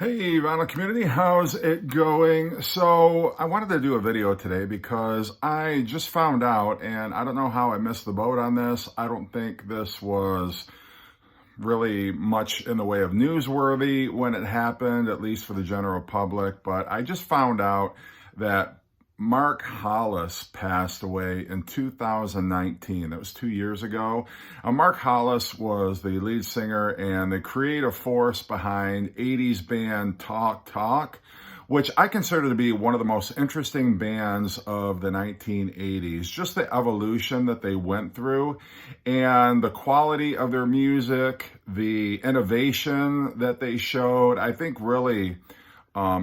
Hey, vinyl community, how's it going? So I wanted to do a video today because I just found out, and I don't know how I missed the boat on this. I don't think this was really much in the way of newsworthy when it happened, at least for the general public, but I just found out that Mark Hollis passed away in 2019. That was 2 years ago. Mark Hollis was the lead singer and the creative force behind 80s band Talk Talk, which I consider to be one of the most interesting bands of the 1980s. Just the evolution that they went through and the quality of their music, the innovation that they showed, I think really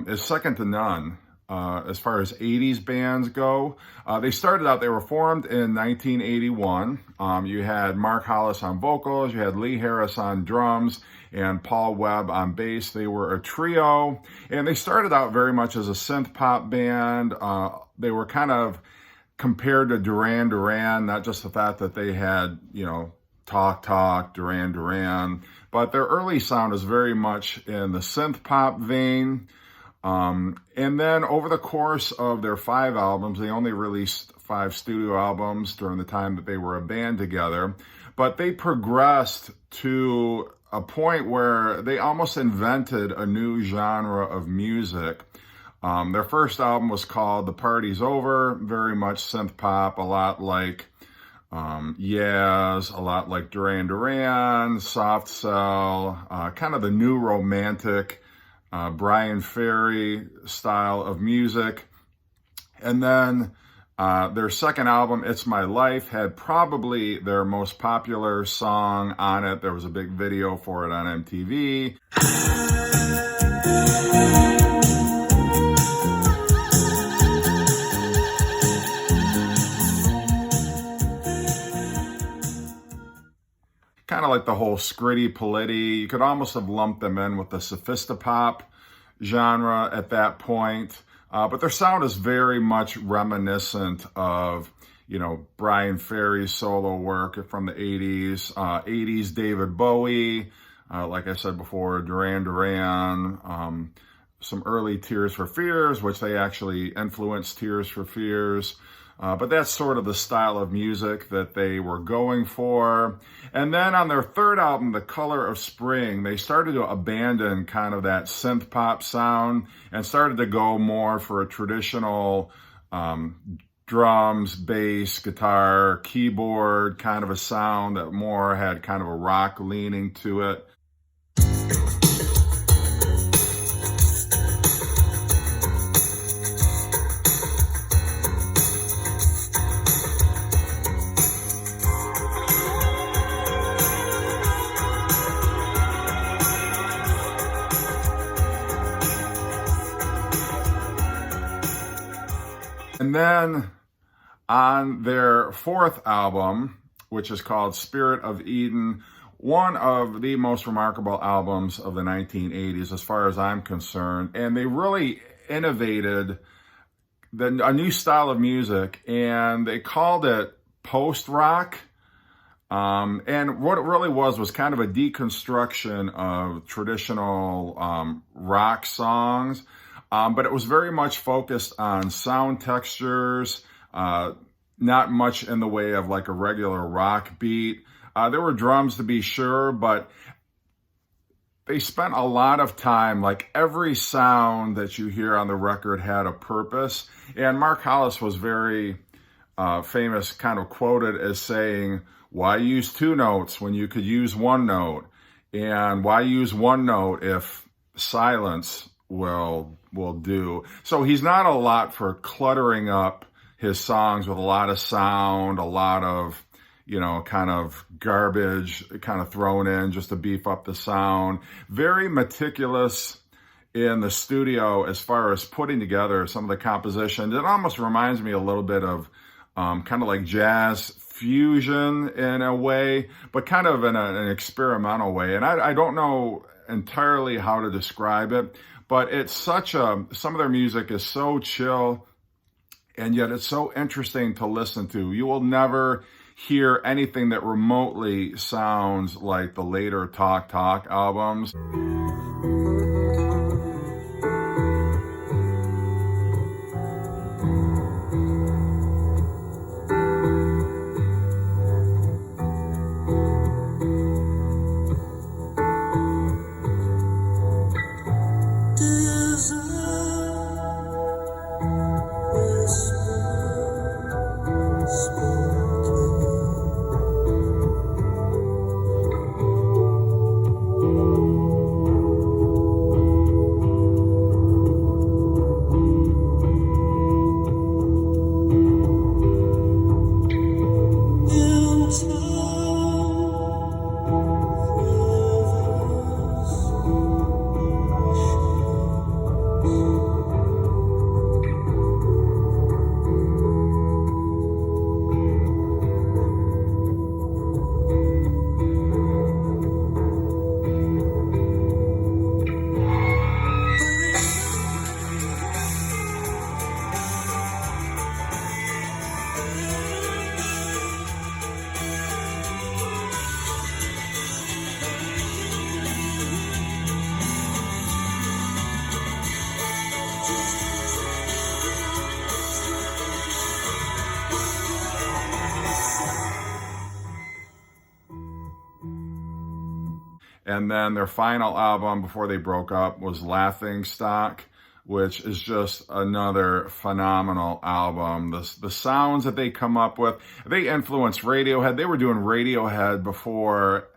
is second to none. As far as 80s bands go. They started out, they were formed in 1981. You had Mark Hollis on vocals, you had Lee Harris on drums, and Paul Webb on bass. They were a trio, and they started out very much as a synth-pop band. They were kind of compared to Duran Duran, not just the fact that they had, Talk Talk, Duran Duran, but their early sound is very much in the synth-pop vein. And then over the course of their 5 albums, they only released 5 studio albums during the time that they were a band together, but they progressed to a point where they almost invented a new genre of music. Their first album was called The Party's Over, very much synth pop, a lot like Yes, a lot like Duran Duran, Soft Cell, kind of the new romantic Brian Ferry style of music. And then their second album, It's My Life, had probably their most popular song on it. There was a big video for it on MTV. Kind of like the whole Scritti Politti. You could almost have lumped them in with the sophistopop genre at that point. But their sound is very much reminiscent of, Brian Ferry's solo work from the 80s, 80s David Bowie, like I said before, Duran Duran, some early Tears for Fears, which they actually influenced Tears for Fears. But that's sort of the style of music that they were going for. And then on their third album, The Color of Spring, they started to abandon kind of that synth pop sound and started to go more for a traditional drums, bass, guitar, keyboard kind of a sound that more had kind of a rock leaning to it. And then on their fourth album, which is called Spirit of Eden, one of the most remarkable albums of the 1980s as far as I'm concerned. And they really innovated a new style of music, and they called it post-rock. And what it really was kind of a deconstruction of traditional rock songs. But it was very much focused on sound textures, not much in the way of like a regular rock beat. There were drums to be sure, but they spent a lot of time, like every sound that you hear on the record had a purpose. And Mark Hollis was very famous, kind of quoted as saying, why use 2 notes when you could use 1 note? And why use 1 note if silence will do? So he's not a lot for cluttering up his songs with a lot of sound, a lot of, kind of garbage kind of thrown in just to beef up the sound. Very meticulous in the studio as far as putting together some of the composition. It almost reminds me a little bit of kind of like jazz fusion in a way, but kind of in an experimental way. And I don't know entirely how to describe it, but it's some of their music is so chill, and yet it's so interesting to listen to. You will never hear anything that remotely sounds like the later Talk Talk albums. And then their final album before they broke up was Laughing Stock, which is just another phenomenal album. The sounds that they come up with, they influenced Radiohead. They were doing Radiohead before,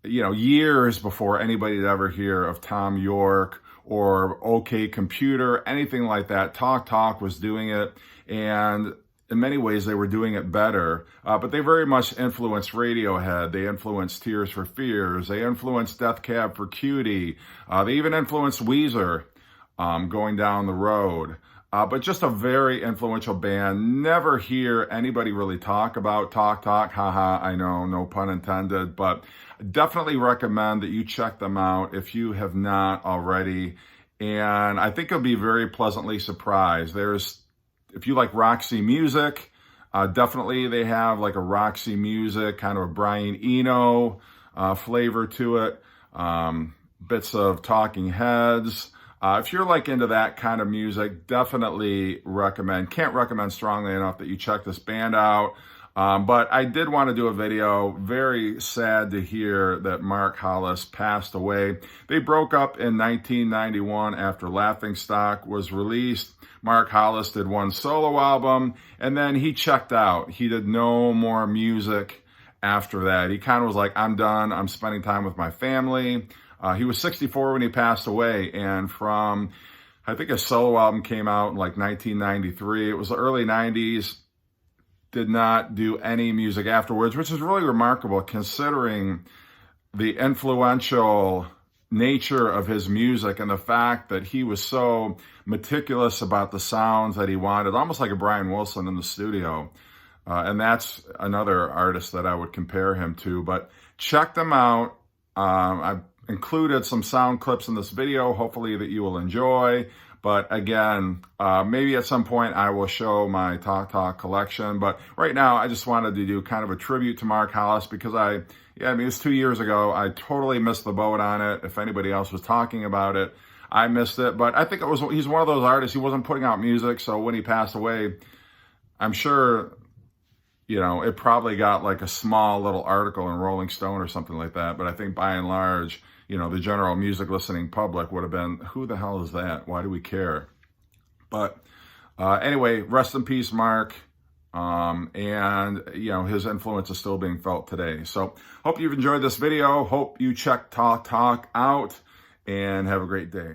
years before anybody would ever hear of Tom York or OK Computer, anything like that. Talk Talk was doing it, and in many ways they were doing it better, but they very much influenced Radiohead. They influenced Tears for Fears. They influenced Death Cab for Cutie. They even influenced Weezer going down the road. But just a very influential band. Never hear anybody really talk about Talk Talk. Haha, I know, no pun intended, but definitely recommend that you check them out if you have not already. And I think you'll be very pleasantly surprised. If you like Roxy Music, definitely they have like a Roxy Music, kind of a Brian Eno flavor to it. Bits of Talking Heads. If you're like into that kind of music, definitely can't recommend strongly enough that you check this band out. But I did want to do a video. Very sad to hear that Mark Hollis passed away. They broke up in 1991 after Laughing Stock was released. Mark Hollis did one solo album, and then he checked out. He did no more music after that. He kind of was like, I'm done. I'm spending time with my family. He was 64 when he passed away, and I think a solo album came out in like 1993. It was the early 90s. Did not do any music afterwards, which is really remarkable considering the influential nature of his music and the fact that he was so meticulous about the sounds that he wanted, almost like a Brian Wilson in the studio. And that's another artist that I would compare him to. But check them out. I've included some sound clips in this video, hopefully that you will enjoy. But again, maybe at some point I will show my Talk Talk collection. But right now, I just wanted to do kind of a tribute to Mark Hollis because it was 2 years ago. I totally missed the boat on it. If anybody else was talking about it, I missed it. But I think he's one of those artists. He wasn't putting out music. So when he passed away, I'm sure, it probably got like a small little article in Rolling Stone or something like that. But I think by and large, the general music listening public would have been, who the hell is that? Why do we care? But anyway, rest in peace, Mark. And his influence is still being felt today. So hope you've enjoyed this video. Hope you check Talk Talk out and have a great day.